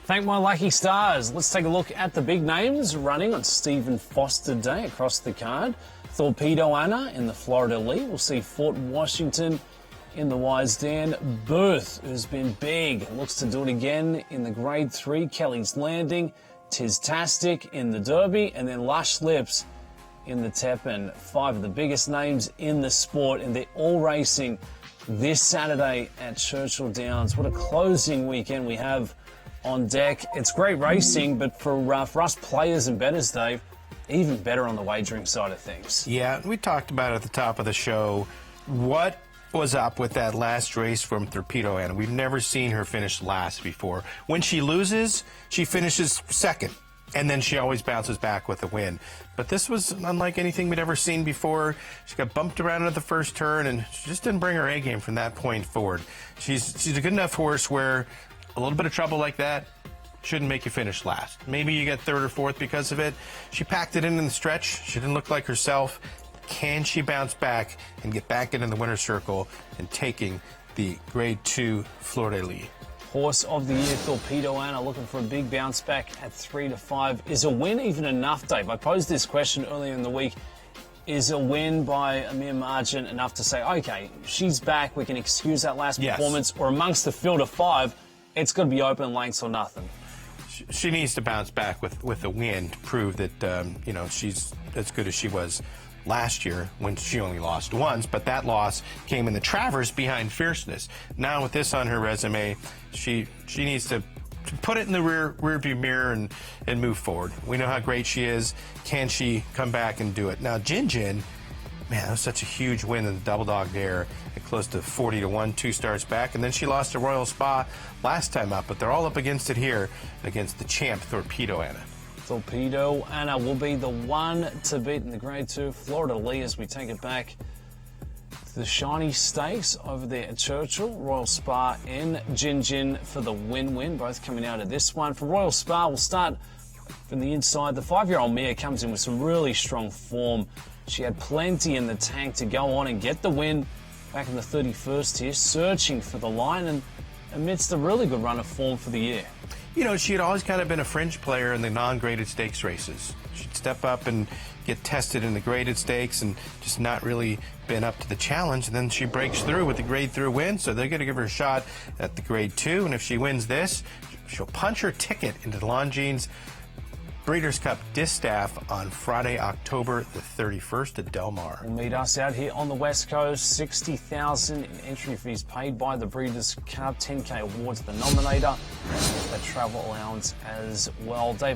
Thank my lucky stars. Let's take a look at the big names running on Stephen Foster Day across the card. Torpedo Anna in the Florida League. We'll see Fort Washington in the Wise Dan. Birth, who's been big, looks to do it again in the Grade 3. Kelly's Landing. Tistastic in the Derby. And then Lush Lips in the Teppan. 5 of the biggest names in the sport, and they're all racing this Saturday at Churchill Downs. What a closing weekend we have on deck. It's great racing, but for us players and bettors, Dave, even better on the wagering side of things. Yeah, we talked about it at the top of the show. What was up with that last race from Torpedo Anna? We've never seen her finish last before. When she loses, she finishes second, and then she always bounces back with a win. But this was unlike anything we'd ever seen before. She got bumped around at the first turn, and she just didn't bring her A game from that point forward. She's a good enough horse where a little bit of trouble like that shouldn't make you finish last. Maybe you get third or fourth because of it. She packed it in the stretch. She didn't look like herself. Can she bounce back and get back into the winner's circle and taking the Grade 2 Florida League? Horse of the year, Torpedo Anna, looking for a big bounce back at 3-5. Is a win even enough, Dave? I posed this question earlier in the week. Is a win by a mere margin enough to say, okay, she's back, we can excuse that last performance, or amongst the field of 5, it's going to be open lengths or nothing? She needs to bounce back with a win to prove that, she's as good as she was last year when she only lost once, but that loss came in the Travers behind Fierceness. Now with this on her resume, she needs to put it in the rearview mirror and move forward. We know how great she is. Can she come back and do it? Now, Jin, man, that was such a huge win in the Double Dog Dare at close to 40-1, 2 starts back, and then she lost to Royal Spa last time up, but they're all up against it here against the champ, Torpedo Anna. Torpedo Anna will be the one to beat in the Grade 2 Florida League as we take it back to the Shiny Stakes over there at Churchill. Royal Spa and Jin for the win-win, both coming out of this one. For Royal Spa, we'll start from the inside. The 5-year-old mare comes in with some really strong form. She had plenty in the tank to go on and get the win back in the 31st here, searching for the line and amidst a really good run of form for the year. You know, she had always kind of been a fringe player in the non-graded stakes races. She'd step up and get tested in the graded stakes and just not really been up to the challenge. And then she breaks through with the Grade 3 win, so they're going to give her a shot at the Grade 2. And if she wins this, she'll punch her ticket into the Longines Breeders' Cup Distaff on Friday, October the 31st at Del Mar. Will meet us out here on the West Coast. $60,000 in entry fees paid by the Breeders' Cup. $10K awards the nominator. The travel allowance as well. Dave.